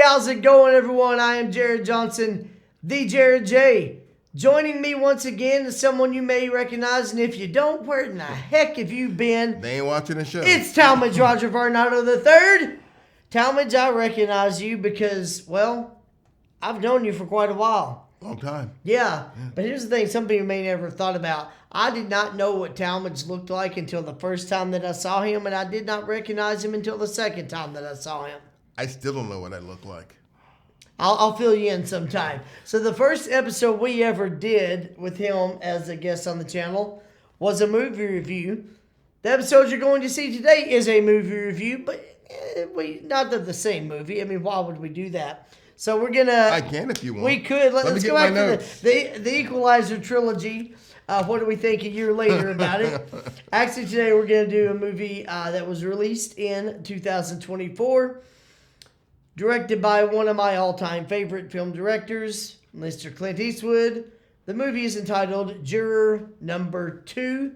how's it going, everyone? I am Jared Johnson, the Jared J. Joining me once again is someone you may recognize, and if you don't, where in the heck have you been? They ain't watching the show. It's Talmadge Rodger Varnado III. Talmadge, I recognize you because, well, I've known you for quite a while. Long time. Yeah, but here's the thing some people may never have thought about. I did not know what Talmadge looked like until the first time that I saw him, and I did not recognize him until the second time that I saw him. I still don't know what I look like. I'll fill you in sometime. So the first episode we ever did with him as a guest on the channel was a movie review. The episode you're going to see today is a movie review, but not of the same movie. I mean, why would we do that? So we're going to... I can if you want. We could. Let's go back to the Equalizer trilogy. What do we think a year later about it? Actually, today we're going to do a movie that was released in 2024. Directed by one of my all-time favorite film directors, Mr. Clint Eastwood. The movie is entitled Juror Number 2.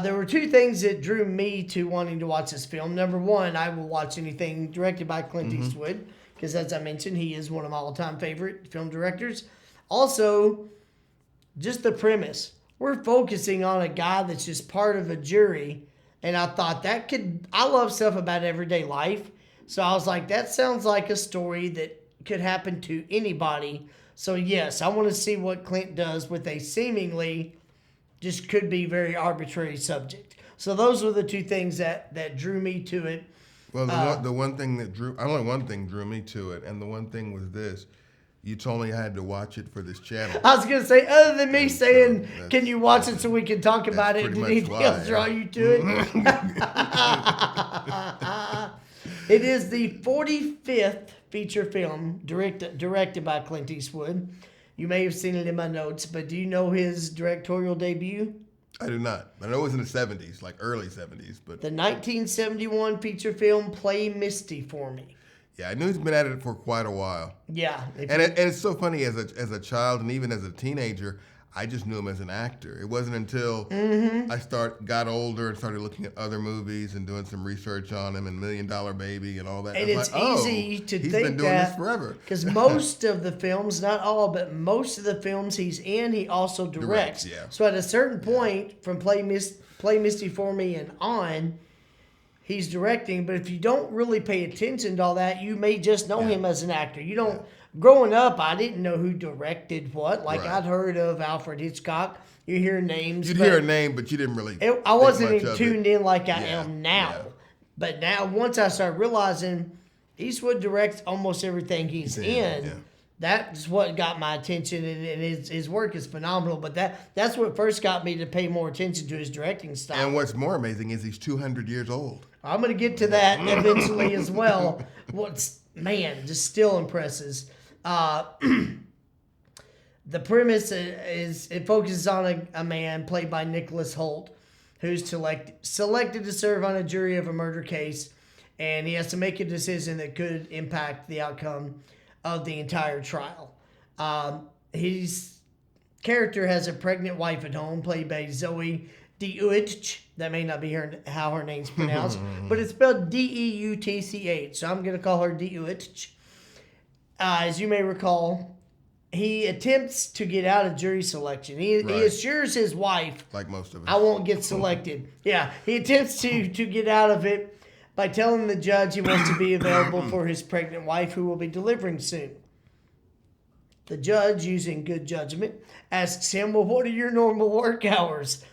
There were two things that drew me to wanting to watch this film. Number one, I will watch anything directed by Clint Eastwood, because as I mentioned, he is one of my all-time favorite film directors. Also, just the premise. We're focusing on a guy that's just part of a jury, and I thought I love stuff about everyday life. So I was like, that sounds like a story that could happen to anybody. So yes, I want to see what Clint does with a seemingly just could be very arbitrary subject. So those were the two things that drew me to it. Well, the one thing that only one thing drew me to it, and the one thing was this. You told me I had to watch it for this channel. I was going to say, other than me saying, can you watch it so we can talk about it? Did anything else draw you to it? It is the 45th feature film directed by Clint Eastwood. You may have seen it in my notes, but do you know his directorial debut? I do not. I know it was in the 70s, like early 70s. But the 1971 feature film, Play Misty for Me. Yeah, I knew he's been at it for quite a while. Yeah. And it's so funny, as a child and even as a teenager, I just knew him as an actor. It wasn't until I got older and started looking at other movies and doing some research on him and $1 Million Baby and all that. And it's easy to think that. He's been doing this forever. Because most of the films, not all, but most of the films he's in, he also directs. Yeah. So at a certain point, from Play Misty for Me and on, he's directing. But if you don't really pay attention to all that, you may just know him as an actor. You don't... Yeah. Growing up, I didn't know who directed what. Like, I'd heard of Alfred Hitchcock. You hear names. You'd hear a name, but you didn't really I wasn't even tuned in like I am now. Yeah. But now, once I started realizing Eastwood directs almost everything he's in, that's what got my attention, and his work is phenomenal. But that's what first got me to pay more attention to his directing style. And what's more amazing is he's 200 years old. I'm going to get to that eventually as well. Just still impresses. The premise is it focuses on a man played by Nicholas Hoult, who's selected to serve on a jury of a murder case, and he has to make a decision that could impact the outcome of the entire trial. His character has a pregnant wife at home, played by Zoe Deutch. That may not be how her name's pronounced, but it's spelled Deutch, so I'm going to call her Deutch. As you may recall, he attempts to get out of jury selection. He assures his wife, like most of us, I won't get selected. Yeah, he attempts to get out of it by telling the judge he wants to be available for his pregnant wife, who will be delivering soon. The judge, using good judgment, asks him, well, what are your normal work hours?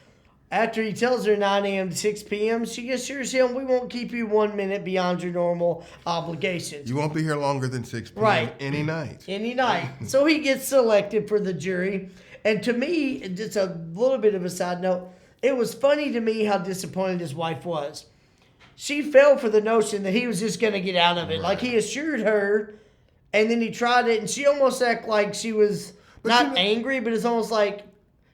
After he tells her 9 a.m. to 6 p.m., she assures him, we won't keep you 1 minute beyond your normal obligations. You won't be here longer than 6 p.m. Any night. Any night. So he gets selected for the jury. And to me, just a little bit of a side note, it was funny to me how disappointed his wife was. She fell for the notion that he was just going to get out of it. Right. Like, he assured her, and then he tried it, and she almost acted like she was angry, but it's almost like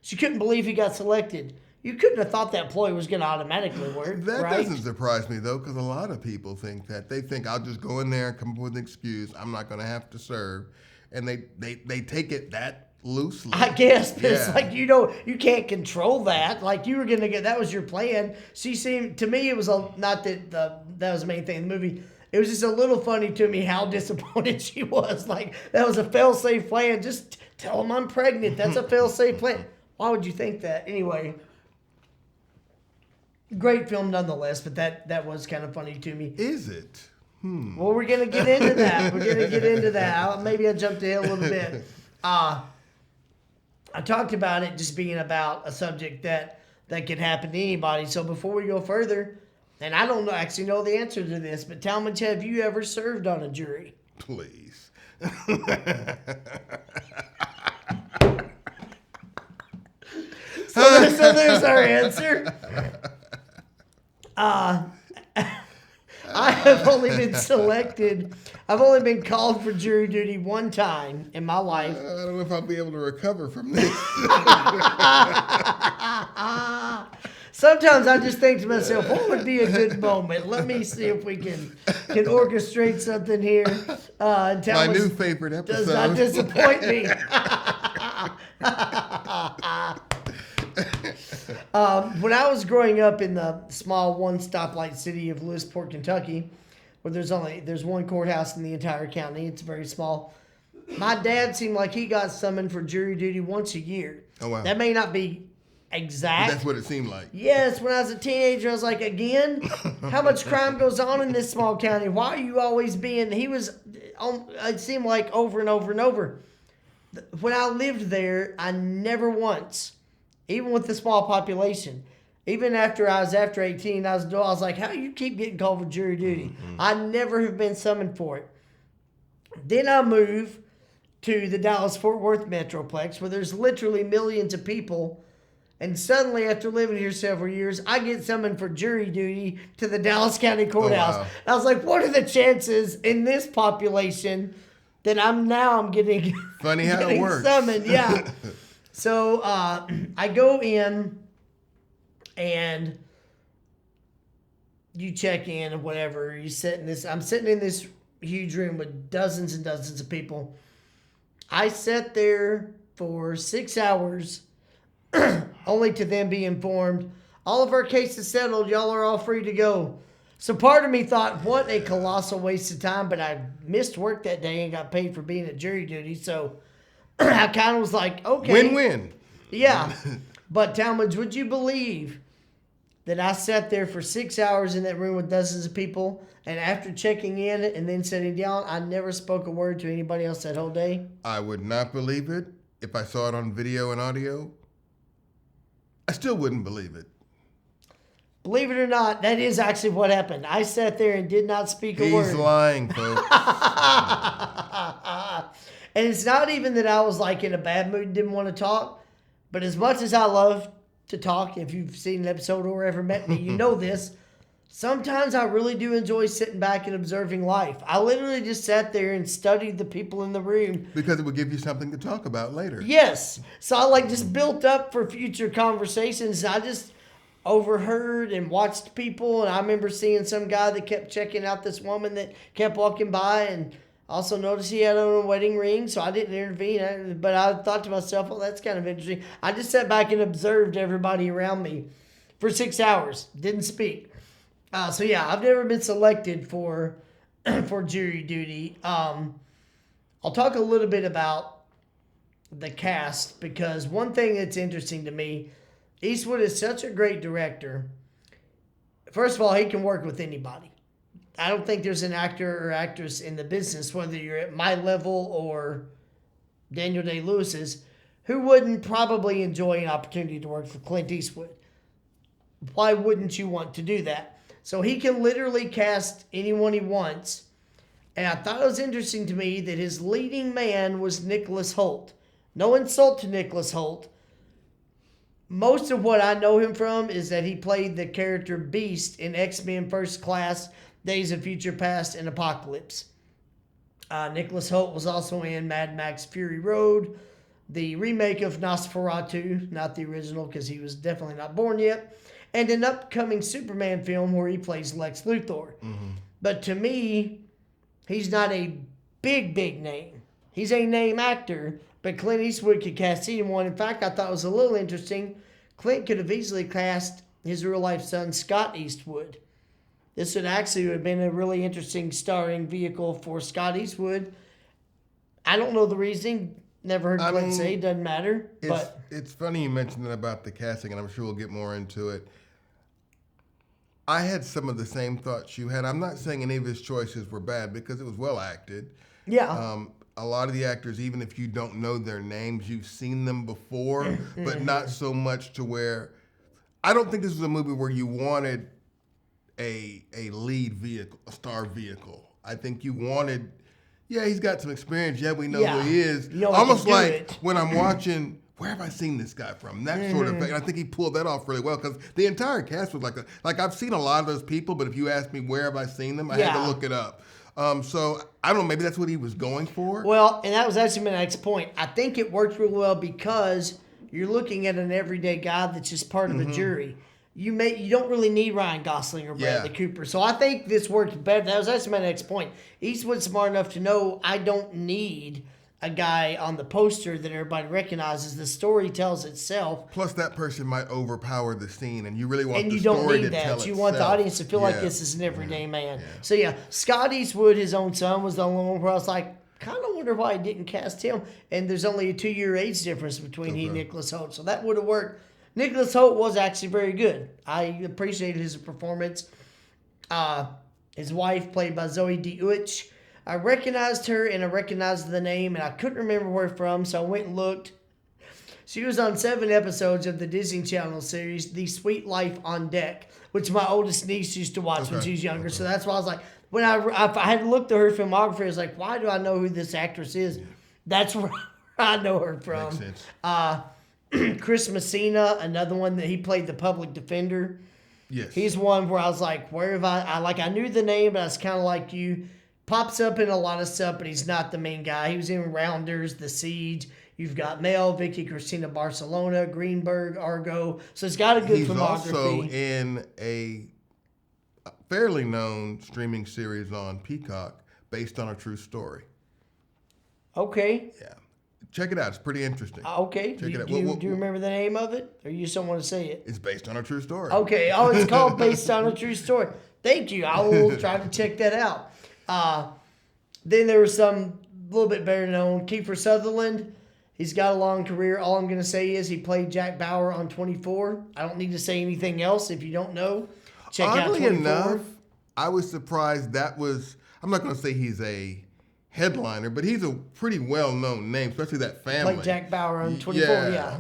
she couldn't believe he got selected. You couldn't have thought that ploy was going to automatically work. That doesn't surprise me, though, because a lot of people think that. They think, I'll just go in there and come up with an excuse. I'm not going to have to serve. And they take it that loosely. I guess, but it's like, you can't control that. Like, you were going to get, that was your plan. She seemed, to me, it was not that that was the main thing in the movie. it was just a little funny to me how disappointed she was. Like, that was a fail-safe plan. Just tell them I'm pregnant. That's a fail-safe plan. Why would you think that? Anyway, great film nonetheless, but that was kind of funny to me. Is it? Well, we're going to get into that. Maybe I jumped ahead a little bit. I talked about it just being about a subject that could happen to anybody. So before we go further, and I don't actually know the answer to this, but Talmadge, have you ever served on a jury? Please. So there's our answer. I have only been selected. I've only been called for jury duty one time in my life. I don't know if I'll be able to recover from this. Sometimes I just think to myself, what would be a good moment? Let me see if we can orchestrate something here. My new favorite episode. Does not disappoint me. When I was growing up in the small one-stoplight city of Lewisport, Kentucky, where there's one courthouse in the entire county, it's very small. My dad seemed like he got summoned for jury duty once a year. Oh, wow. That may not be exact. But that's what it seemed like. Yes, when I was a teenager, I was like, again? How much crime goes on in this small county? Why are you always being... It seemed like over and over and over. When I lived there, I never once, even with the small population, even after 18, I was like, how do you keep getting called for jury duty? Mm-hmm. I never have been summoned for it. Then I moved to the Dallas-Fort Worth Metroplex, where there's literally millions of people. And suddenly, after living here several years, I get summoned for jury duty to the Dallas County Courthouse. Oh, wow. I was like, what are the chances in this population that I'm getting funny how it works. Summoned? Yeah. So I go in, and you check in and whatever. I'm sitting in this huge room with dozens and dozens of people. I sat there for 6 hours, only to then be informed, all of our cases settled, y'all are all free to go. So part of me thought, what a colossal waste of time, but I missed work that day and got paid for being at jury duty, so I kind of was like, okay. Win-win. Yeah. But Talmadge, would you believe that I sat there for 6 hours in that room with dozens of people, and after checking in and then sitting down, I never spoke a word to anybody else that whole day? I would not believe it if I saw it on video and audio. I still wouldn't believe it. Believe it or not, that is actually what happened. I sat there and did not speak a word. He's lying, folks. And it's not even that I was like in a bad mood and didn't want to talk, but as much as I love to talk, if you've seen an episode or ever met me, you know this. Sometimes I really do enjoy sitting back and observing life. I literally just sat there and studied the people in the room. Because it would give you something to talk about later. Yes. So I just built up for future conversations. I just overheard and watched people. And I remember seeing some guy that kept checking out this woman that kept walking by, and also noticed he had on a wedding ring, so I didn't intervene. But I thought to myself, well, that's kind of interesting. I just sat back and observed everybody around me for 6 hours. Didn't speak. So yeah, I've never been selected for jury duty. I'll talk a little bit about the cast, because one thing that's interesting to me, Eastwood is such a great director. First of all, he can work with anybody. I don't think there's an actor or actress in the business, whether you're at my level or Daniel Day-Lewis's, who wouldn't probably enjoy an opportunity to work for Clint Eastwood. Why wouldn't you want to do that? So he can literally cast anyone he wants. And I thought it was interesting to me that his leading man was Nicholas Hoult. No insult to Nicholas Hoult. Most of what I know him from is that he played the character Beast in X-Men First Class, Days of Future Past, and Apocalypse. Nicholas Hoult was also in Mad Max Fury Road, the remake of Nosferatu, not the original because he was definitely not born yet, and an upcoming Superman film where he plays Lex Luthor. Mm-hmm. But to me, he's not a big name. He's a name actor, but Clint Eastwood could cast anyone. In fact, I thought it was a little interesting. Clint could have easily cast his real-life son, Scott Eastwood, this would actually have been a really interesting starring vehicle for Scott Eastwood. I don't know the reasoning. Never heard Clint say. Doesn't matter. But it's funny you mentioned that about the casting, and I'm sure we'll get more into it. I had some of the same thoughts you had. I'm not saying any of his choices were bad because it was well acted. Yeah. A lot of the actors, even if you don't know their names, you've seen them before, but not so much to where... I don't think this was a movie where you wanted a lead vehicle, a star vehicle. I think you wanted... Yeah, he's got some experience. Yeah, we know who he is. Almost like when I'm watching, where have I seen this guy from? That sort of thing. I think he pulled that off really well because the entire cast was like I've seen a lot of those people, but if you ask me where have I seen them, I had to look it up. So I don't know, maybe that's what he was going for. Well, and that was actually my next point. I think it worked really well because you're looking at an everyday guy that's just part of a jury. You don't really need Ryan Gosling or Bradley Cooper. So I think this worked better. That was actually my next point. Eastwood's smart enough to know I don't need a guy on the poster that everybody recognizes. The story tells itself. Plus, that person might overpower the scene, and you really want the story to tell itself. And you don't need that. You want the audience to feel like this is an everyday man. So Scott Eastwood, his own son, was the only one where I was like, kind of wonder why he didn't cast him. And there's only a 2-year age difference between he and Nicholas Hoult. So that would have worked. Nicholas Hoult was actually very good. I appreciated his performance. His wife, played by Zoe DeWitch. I recognized her and I recognized the name, and I couldn't remember where from, so I went and looked. She was on 7 episodes of the Disney Channel series, The Sweet Life on Deck, which my oldest niece used to watch when she was younger. So that's why I was like, when I had to look through her filmography, I was like, why do I know who this actress is? That's where I know her from. Makes sense. Chris Messina, another one that he played the public defender. Yes. He's one where I was like, where have I knew the name, but I was kind of like you. Pops up in a lot of stuff, but he's not the main guy. He was in Rounders, The Siege. You've got Mel, Vicky Cristina Barcelona, Greenberg, Argo. So it's got a good filmography. He's also in a fairly known streaming series on Peacock based on a true story. Okay. Yeah. Check it out. It's pretty interesting. Okay. Check it out. Do you remember the name of it? Or you just don't want to say it? It's based on a true story. Okay. Oh, it's called Based on a True Story. Thank you. I will try to check that out. Then there was some a little bit better known. Kiefer Sutherland. He's got a long career. All I'm going to say is he played Jack Bauer on 24. I don't need to say anything else. If you don't know, check out 24. Oddly enough, I was surprised that was... I'm not going to say he's a headliner, but he's a pretty well-known name, especially that family. Played Jack Bauer on 24, yeah.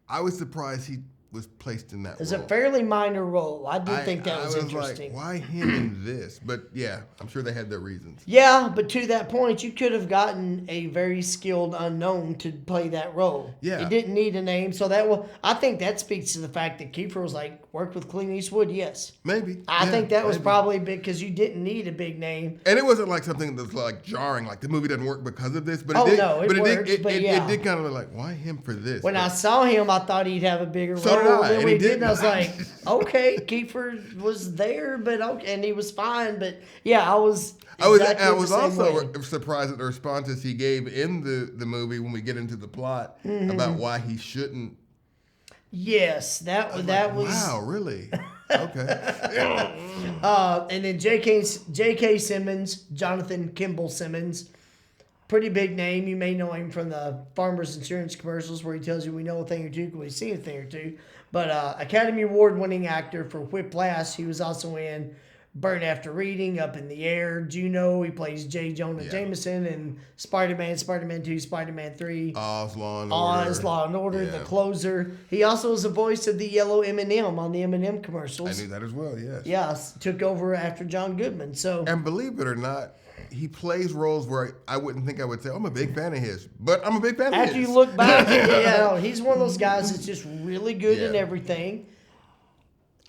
I was surprised he was placed in that It's role. a fairly minor role. I did think that was interesting. Like, why him in this? But yeah, I'm sure they had their reasons. Yeah, but to that point, you could have gotten a very skilled unknown to play that role. Yeah. It didn't need a name, so I think that speaks to the fact that Kiefer was like, worked with Clint Eastwood, yes. Maybe. I think that was probably big because you didn't need a big name. And it wasn't like something that's like jarring, like the movie doesn't work because of this. But it did kind of like, why him for this? When I saw him, I thought he'd have a bigger role. So did I. And he didn't. I was like, okay, Kiefer was there, but okay, and he was fine. But yeah, I was also surprised at the responses he gave in the movie when we get into the plot about why he shouldn't. Yes, that was. Wow, really? Okay. And then J.K. Simmons, Jonathan Kimball Simmons. Pretty big name. You may know him from the Farmers Insurance commercials where he tells you we know a thing or two because we've seen a thing or two. But Academy Award-winning actor for Whiplash. He was also in Burn After Reading, Up in the Air, Juno. He plays J. Jonah Jameson in Spider-Man, Spider-Man 2, Spider-Man 3. Oz, Law and Order, The Closer. He also was the voice of the yellow M&M on the M&M commercials. I knew that as well, yes. Yes, took over after John Goodman. And believe it or not, he plays roles where I wouldn't think I would say, I'm a big fan of his. But I'm a big fan of his. After you look back, he's one of those guys that's just really good in everything.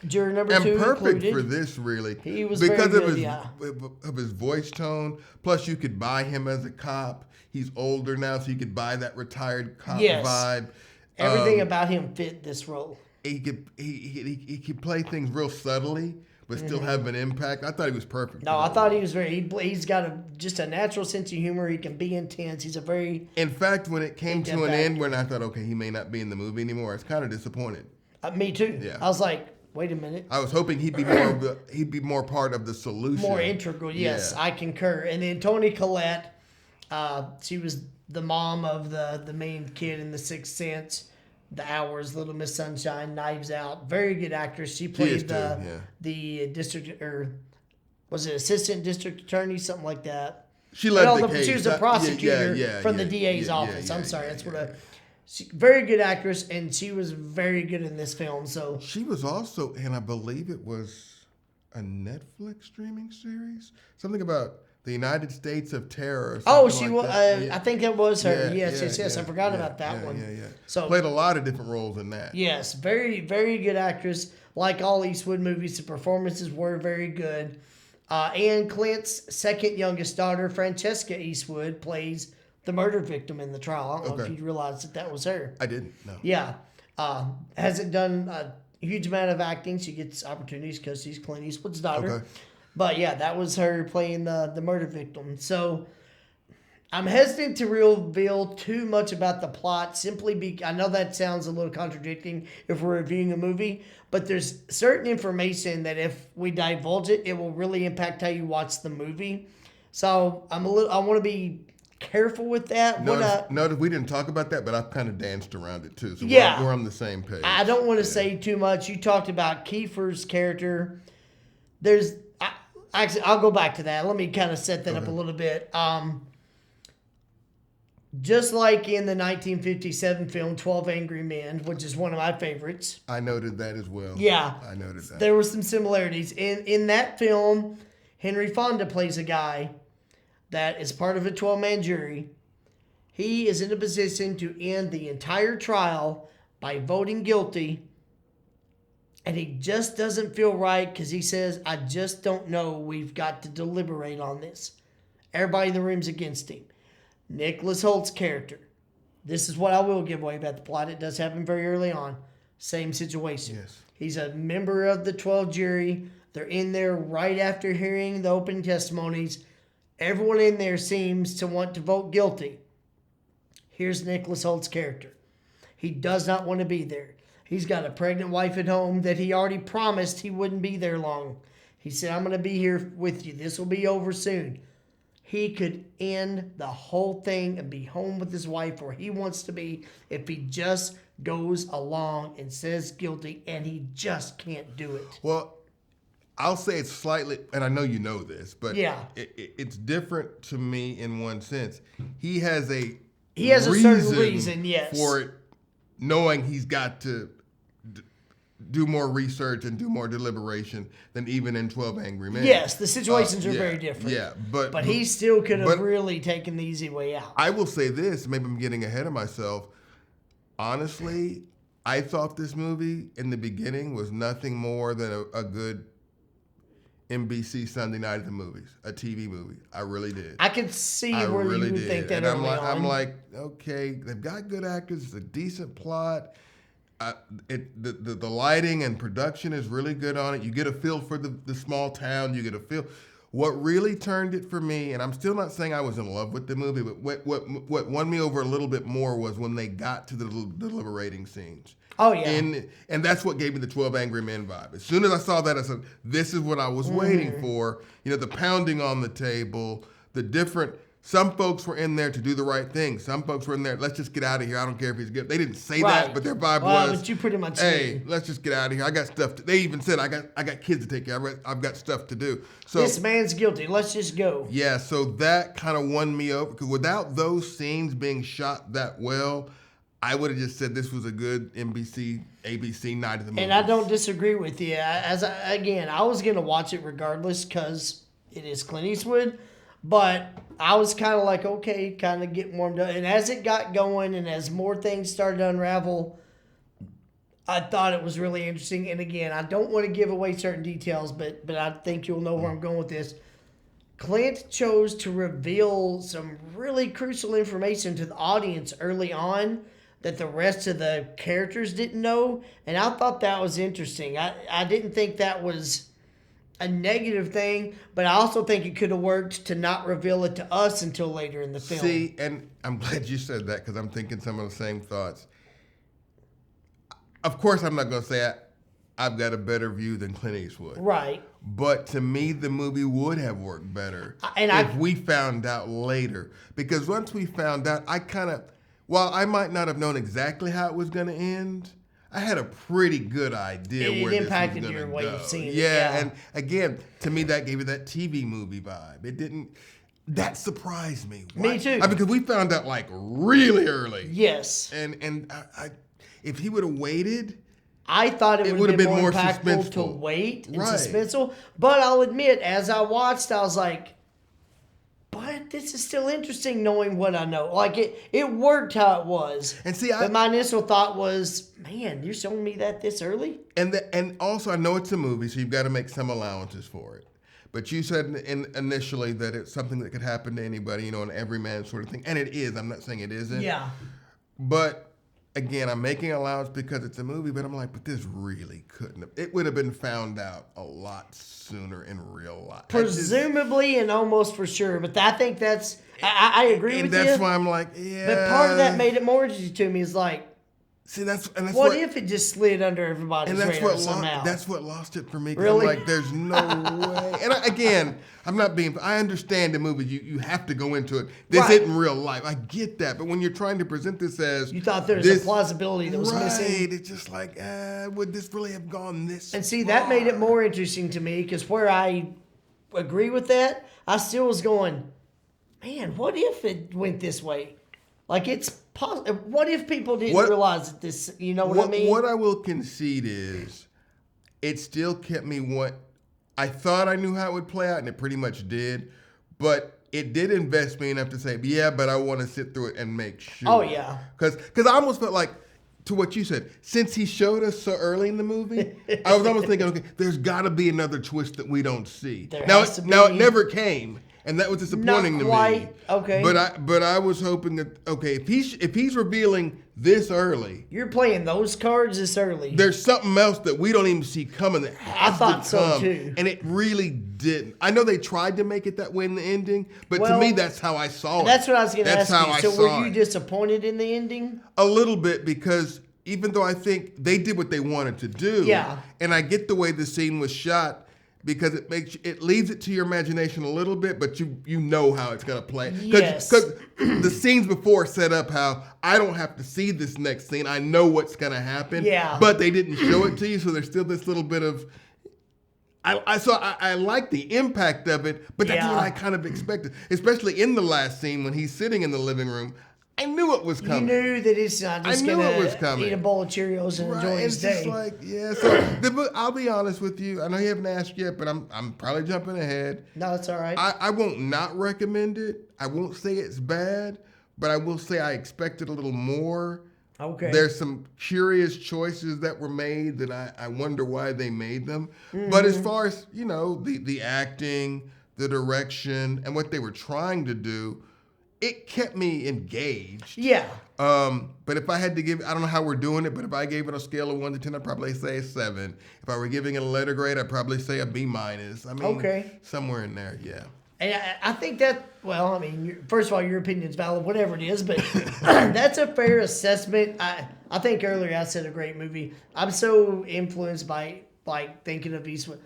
Juror number 2 perfect included. for this, really. He was because very good, of his voice tone. Plus, you could buy him as a cop. He's older now, so you could buy that retired cop vibe. Everything about him fit this role. He could play things real subtly, but still have an impact. I thought he was perfect. No, I thought he was he's got just a natural sense of humor. He can be intense. He's a very... In fact, when it came to an end when I thought, okay, he may not be in the movie anymore, I was kind of disappointed. Me too. Yeah. I was like, Wait a minute. I was hoping he'd be more part of the solution. More integral, yes, Yeah. I concur. And then Toni Collette, she was the mom of the main kid in The Sixth Sense, The Hours, Little Miss Sunshine, Knives Out. Very good actress. She played the district, or was it assistant district attorney, something like that. She led the case. She was a prosecutor from the DA's office. I'm sorry, that's what very good actress, and she was very good in this film. So she was also, and I believe it was a Netflix streaming series, something about the United States of Terror. She was. I think it was her. Yes. I forgot about that one. Yeah. So played a lot of different roles in that. Yes, very, very good actress. Like all Eastwood movies, the performances were very good. And Clint's second youngest daughter, Francesca Eastwood, plays the murder victim in the trial. I don't know if you realized that was her. I didn't, no. Yeah. Hasn't done a huge amount of acting. She gets opportunities because she's Clint Eastwood's daughter. Okay. But yeah, that was her playing the murder victim. So I'm hesitant to reveal too much about the plot I know that sounds a little contradicting if we're reviewing a movie, but there's certain information that if we divulge it, it will really impact how you watch the movie. So I want to be careful with that. Notice we didn't talk about that, but I've kind of danced around it too. So we're on the same page. I don't want to say too much. You talked about Kiefer's character. Actually, I'll go back to that. Let me kind of set that up a little bit. Just like in the 1957 film 12 Angry Men, which is one of my favorites. I noted that as well. Yeah. I noted that. There were some similarities. In that film, Henry Fonda plays a guy that is part of a 12-man jury. He is in a position to end the entire trial by voting guilty, and he just doesn't feel right because he says, I just don't know. We've got to deliberate on this. Everybody in the room's against him. Nicholas Holt's character. This is what I will give away about the plot. It does happen very early on. Same situation. Yes. He's a member of the 12 jury. They're in there right after hearing the opening testimonies. Everyone in there seems to want to vote guilty. Here's Nicholas Holt's character. He does not want to be there. He's got a pregnant wife at home that he already promised he wouldn't be there long. He said, I'm going to be here with you. This will be over soon. He could end the whole thing and be home with his wife where he wants to be if he just goes along and says guilty, and he just can't do it. Well, I'll say it's slightly, and I know you know this, but it's different to me in one sense. He has a certain reason, yes, for it, knowing he's got to do more research and do more deliberation than even in 12 Angry Men. Yes, the situations are very different. Yeah, but he still could have really taken the easy way out. I will say this, maybe I'm getting ahead of myself. Honestly, I thought this movie in the beginning was nothing more than a good NBC Sunday Night at the Movies, a TV movie. I really did. I could see where you would think that early on. I'm like, okay, they've got good actors, it's a decent plot. The lighting and production is really good on it. You get a feel for the small town. You get a feel. What really turned it for me, and I'm still not saying I was in love with the movie, but what won me over a little bit more was when they got to the deliberating scenes. Oh, yeah. And that's what gave me the 12 Angry Men vibe. As soon as I saw that, I said, this is what I was waiting for. You know, the pounding on the table, the different... Some folks were in there to do the right thing. Some folks were in there, let's just get out of here. I don't care if he's good. They didn't say that, but their vibe was, but you pretty much hey, let's just get out of here. I got stuff to... They even said, I got kids to take care of. I've got stuff to do. So this man's guilty. Let's just go. Yeah, so that kind of won me over. Because without those scenes being shot that well, I would have just said this was a good NBC, ABC night of the movie. And I don't disagree with you. I was going to watch it regardless because it is Clint Eastwood. But I was kind of like, okay, kind of getting warmed up. And as it got going and as more things started to unravel, I thought it was really interesting. And again, I don't want to give away certain details, but I think you'll know where I'm going with this. Clint chose to reveal some really crucial information to the audience early on that the rest of the characters didn't know. And I thought that was interesting. I didn't think that was a negative thing, but I also think it could have worked to not reveal it to us until later in the film. See, and I'm glad you said that because I'm thinking some of the same thoughts. Of course, I'm not going to say I've got a better view than Clint Eastwood. Right. But to me, the movie would have worked better we found out later. Because once we found out, while I might not have known exactly how it was going to end, I had a pretty good idea where this was going to go. It impacted your way of seeing it. Yeah, and again, to me, that gave it that TV movie vibe. It didn't. That surprised me. Me too. Because we found out like really early. Yes. And if he would have waited, I thought it would have been more impactful to wait and suspenseful. But I'll admit, as I watched, I was like, but this is still interesting knowing what I know. Like, it worked how it was. And see, but my initial thought was, man, you're showing me that this early? And also, I know it's a movie, so you've got to make some allowances for it. But you said initially that it's something that could happen to anybody, an everyman sort of thing. And it is. I'm not saying it isn't. Yeah. But again, I'm making allowance because it's a movie, but I'm like, but this really couldn't have. It would have been found out a lot sooner in real life. Presumably and almost for sure. But I think that's, I agree with you. And that's why I'm like, yeah. But part of that made it more interesting to me is like, see, that's what if it just slid under everybody's radar somehow? That's what lost it for me. Really? I'm like, there's no way. And I understand the movie. You have to go into it. This isn't real life. I get that. But when you're trying to present this as... You thought there was a plausibility that was missing. Right. It's just like, would this really have gone this And see, far? that made it more interesting to me because where I agree with that, I still was going, man, what if it went this way? Like, it's possible. What if people didn't realize that this, you know what I mean? What I will concede is it still kept me I thought I knew how it would play out, and it pretty much did. But it did invest me enough to say, yeah, but I want to sit through it and make sure. Oh, yeah. Because I almost felt like, to what you said, since he showed us so early in the movie, I was almost thinking, okay, there's got to be another twist that we don't see. Now it never came. And that was disappointing to me. Okay. But I was hoping that, okay, if he's revealing this early, you're playing those cards this early. There's something else that we don't even see coming that has to come. So too. And it really didn't. I know they tried to make it that way in the ending, but to me, that's how I saw it. That's what I was going to ask you. So were you disappointed in the ending? A little bit, because even though I think they did what they wanted to do, and I get the way the scene was shot, because it leaves it to your imagination a little bit, but you know how it's gonna play. Because the scenes before set up how I don't have to see this next scene. I know what's gonna happen. Yeah. But they didn't show it to you, so there's still this little bit of. I like the impact of it, but that's what I kind of expected, especially in the last scene when he's sitting in the living room. I knew it was coming. You knew that he's not just going to eat a bowl of Cheerios and enjoy his day. It's just like, yeah. So I'll be honest with you. I know you haven't asked yet, but I'm probably jumping ahead. No, it's all right. I won't not recommend it. I won't say it's bad, but I will say I expected a little more. Okay. There's some curious choices that were made that I wonder why they made them. Mm-hmm. But as far as, the acting, the direction, and what they were trying to do, it kept me engaged. Yeah. But if I had to give, I don't know how we're doing it, but if I gave it a scale of 1 to 10, I'd probably say a 7. If I were giving it a letter grade, I'd probably say a B-. I mean, somewhere in there, yeah. And I think that, first of all, your opinion's valid, whatever it is, but that's a fair assessment. I think earlier I said a great movie. I'm so influenced by thinking of Eastwood.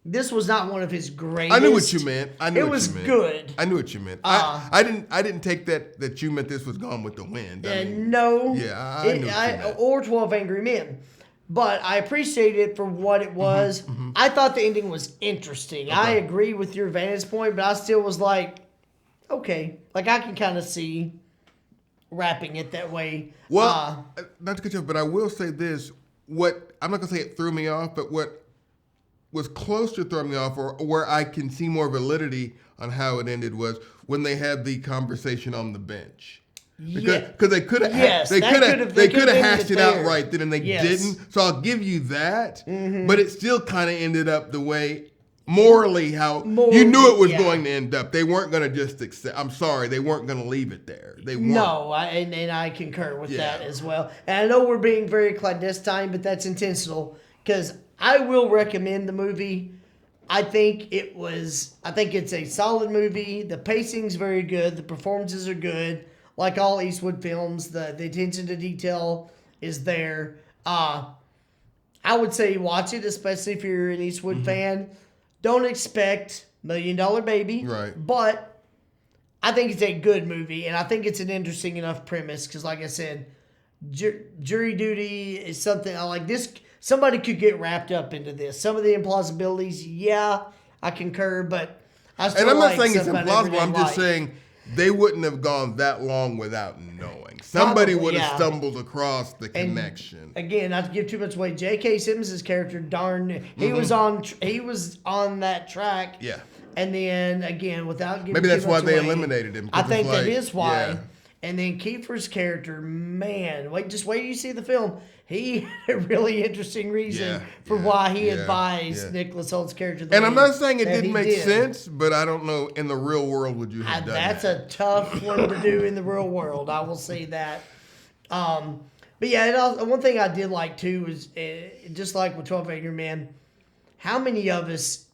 This was not one of his greatest. I knew what you meant. It was good. I knew what you meant. I didn't take that you meant this was Gone with the Wind. No. Yeah, I knew what you meant. Or 12 Angry Men. But I appreciated it for what it was. Mm-hmm. I thought the ending was interesting. Okay. I agree with your vantage point, but I still was like, okay. Like, I can kind of see wrapping it that way. Well, not to cut you off, but I will say this. I'm not going to say it threw me off, but what was close to throwing me off, or where I can see more validity on how it ended, was when they had the conversation on the bench. Because they could have hashed it out right then, and they didn't. So I'll give you that. Mm-hmm. But it still kind of ended up the way, morally, how you knew it was going to end up. They weren't going to just accept. I'm sorry, they weren't going to leave it there. They weren't. No, and I concur with that as well. And I know we're being very clandestine, but that's intentional, because I will recommend the movie. I think it's a solid movie. The pacing's very good. The performances are good. Like all Eastwood films, the attention to detail is there. I I would say watch it, especially if you're an Eastwood fan. Don't expect $1 Million Baby. Right. But I think it's a good movie, and I think it's an interesting enough premise because, like I said, jury duty is something I like. This somebody could get wrapped up into this. Some of the implausibilities, yeah, I concur, but I still And I'm not like saying it's implausible. I'm just saying they wouldn't have gone that long without knowing. Somebody would have stumbled across the connection. And again, not to give too much away, J.K. Simmons' character, he was on that track. Yeah. And then again, without giving maybe that's too why much they away, eliminated him. I think that is why. Yeah. And then Kiefer's character, man, wait till you see the film. He had a really interesting reason for why he advised Nicholas Holt's character. And I'm not saying it didn't make sense, but I don't know, in the real world, would you have done that? That's a tough one to do in the real world. I will say that. But yeah, one thing I did like too is just like with 12 Angry Men, how many of us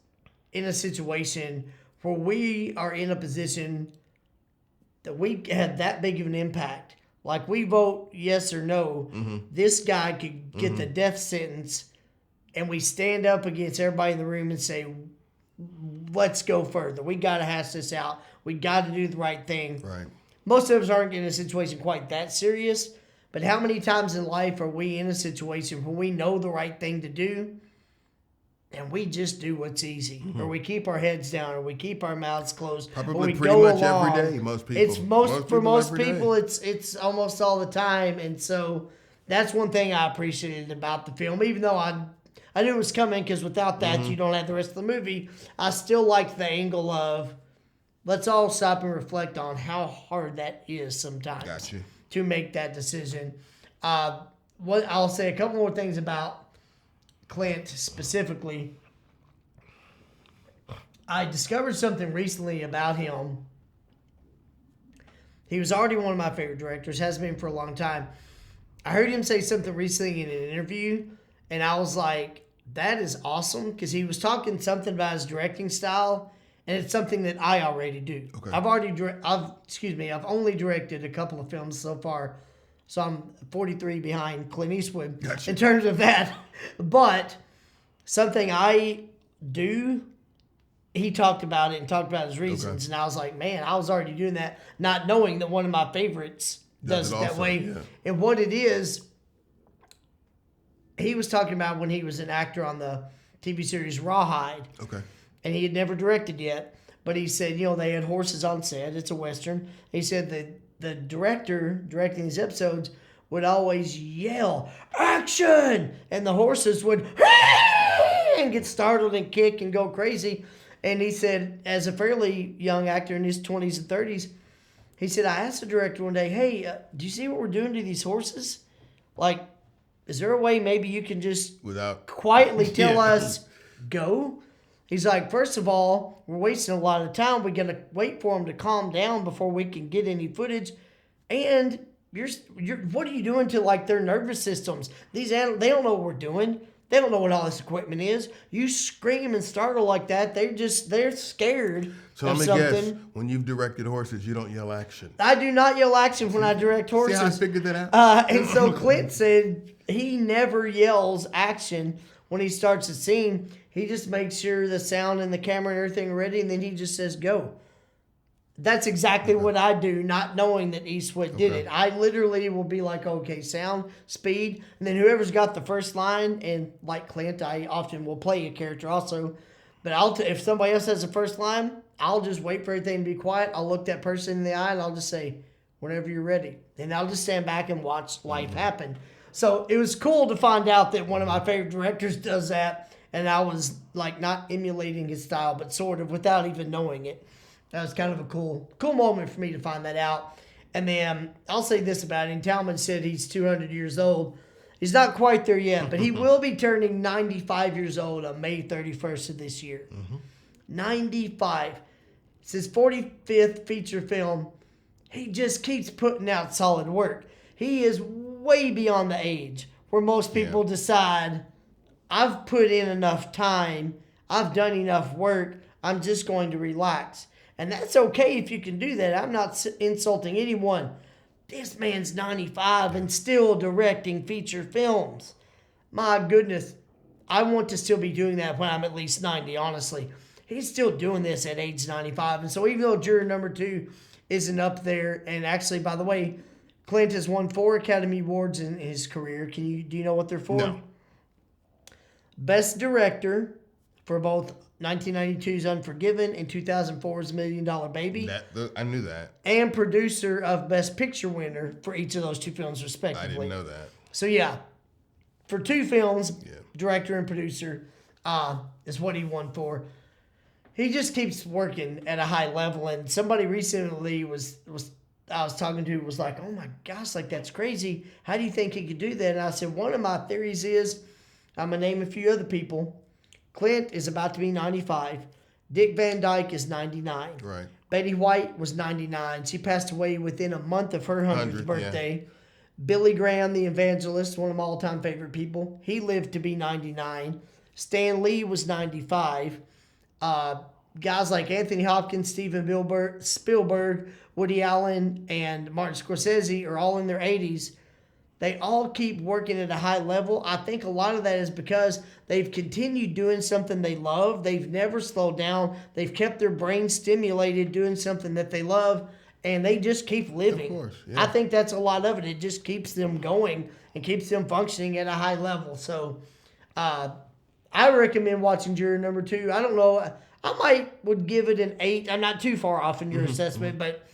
in a situation where we are in a position that we had that big of an impact, like we vote yes or no, this guy could get the death sentence, and we stand up against everybody in the room and say, let's go further. We got to hash this out. We got to do the right thing. Right. Most of us aren't in a situation quite that serious, but how many times in life are we in a situation where we know the right thing to do, and we just do what's easy, or we keep our heads down, or we keep our mouths closed, Probably or we pretty go much along. every day. Most people. It's for most every people, day. it's almost all the time, and so that's one thing I appreciated about the film. Even though I knew it was coming, because without that you don't have the rest of the movie. I still liked the angle of let's all stop and reflect on how hard that is sometimes. Got you. To make that decision. I'll say a couple more things about Clint specifically. I discovered something recently about him. He was already one of my favorite directors, has been for a long time. I heard him say something recently in an interview, and I was like, that is awesome, because he was talking something about his directing style, and it's something that I already do. Okay. I've only directed a couple of films so far, so I'm 43 behind Clint Eastwood in terms of that. But something I do, he talked about it and talked about his reasons, and I was like, man, I was already doing that, not knowing that one of my favorites does it that way. Yeah. And what it is, he was talking about when he was an actor on the TV series Rawhide. Okay. And he had never directed yet, but he said, they had horses on set. It's a Western. He said that the director directing these episodes would always yell, action! And the horses would and get startled and kick and go crazy. And he said, as a fairly young actor in his 20s and 30s, he said, I asked the director one day, hey, do you see what we're doing to these horses? Like, is there a way maybe you can just quietly tell us, go? He's like, first of all, we're wasting a lot of time. We got to wait for them to calm down before we can get any footage. And what are you doing to like their nervous systems? These animals, they don't know what we're doing. They don't know what all this equipment is. You scream and startle like that, they're scared so of let me something. Guess, when you've directed horses, you don't yell action. I do not yell action when I direct horses. See how I figured that out? And so Clint said he never yells action when he starts a scene. He just makes sure the sound and the camera and everything are ready, and then he just says, go. That's exactly what I do, not knowing that Eastwood did it. I literally will be like, okay, sound, speed, and then whoever's got the first line, and like Clint, I often will play a character also, but if somebody else has the first line, I'll just wait for everything to be quiet. I'll look that person in the eye, and I'll just say, whenever you're ready. And I'll just stand back and watch life happen. So it was cool to find out that one of my favorite directors does that, and I was like not emulating his style, but sort of without even knowing it. That was kind of a cool moment for me to find that out. And then I'll say this about him. Talmadge said he's 200 years old. He's not quite there yet, but he will be turning 95 years old on May 31st of this year. 95. It's his 45th feature film. He just keeps putting out solid work. He is way beyond the age where most people decide, I've put in enough time, I've done enough work, I'm just going to relax. And that's okay if you can do that. I'm not insulting anyone. This man's 95 and still directing feature films. My goodness. I want to still be doing that when I'm at least 90, honestly. He's still doing this at age 95. And so even though Juror number 2 isn't up there, and actually, by the way, Clint has won 4 Academy Awards in his career. Do you know what they're for? No. Best Director for both 1992's Unforgiven and 2004's $1 Million Baby. I knew that. And producer of Best Picture winner for each of those 2 films, respectively. I didn't know that. So, yeah, for 2 films, director and producer is what he won for. He just keeps working at a high level. And somebody recently I was talking to was like, oh, my gosh, like, that's crazy. How do you think he could do that? And I said, one of my theories is, I'm going to name a few other people. Clint is about to be 95. Dick Van Dyke is 99. Right. Betty White was 99. She passed away within a month of her 100th birthday. Yeah. Billy Graham, the evangelist, one of my all-time favorite people, he lived to be 99. Stan Lee was 95. Guys like Anthony Hopkins, Steven Spielberg, Woody Allen, and Martin Scorsese are all in their 80s. They all keep working at a high level. I think a lot of that is because they've continued doing something they love. They've never slowed down. They've kept their brain stimulated doing something that they love, and they just keep living. Of course, yeah. I think that's a lot of it. It just keeps them going and keeps them functioning at a high level. So I recommend watching Juror number 2. I don't know. I would give it an 8. I'm not too far off in your assessment, but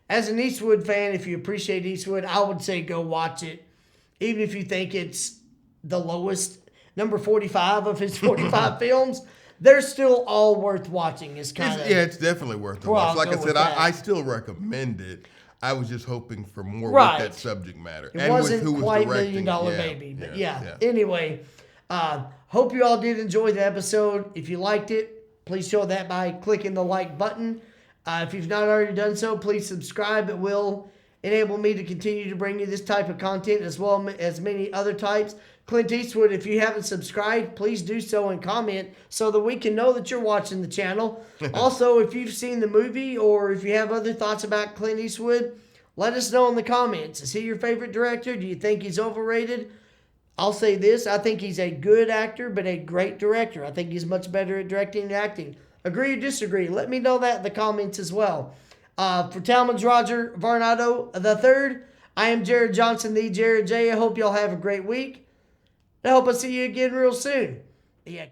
as an Eastwood fan, if you appreciate Eastwood, I would say go watch it. Even if you think it's the lowest, number 45 of his 45 films, they're still all worth watching. It's definitely worth the watch. Like I said, I still recommend it. I was just hoping for more with that subject matter. It wasn't quite $1 Million Baby, but yeah. Anyway, hope you all did enjoy the episode. If you liked it, please show that by clicking the like button. If you've not already done so, please subscribe. It will enable me to continue to bring you this type of content as well as many other types. Clint Eastwood, if you haven't subscribed, please do so and comment so that we can know that you're watching the channel. Also, if you've seen the movie or if you have other thoughts about Clint Eastwood, let us know in the comments. Is he your favorite director? Do you think he's overrated? I'll say this. I think he's a good actor, but a great director. I think he's much better at directing and acting. Agree or disagree? Let me know that in the comments as well. For Talmadge Rodger Varnado III, I am Jared Johnson, the Jared J. I hope y'all have a great week. I hope I see you again real soon. Yeah.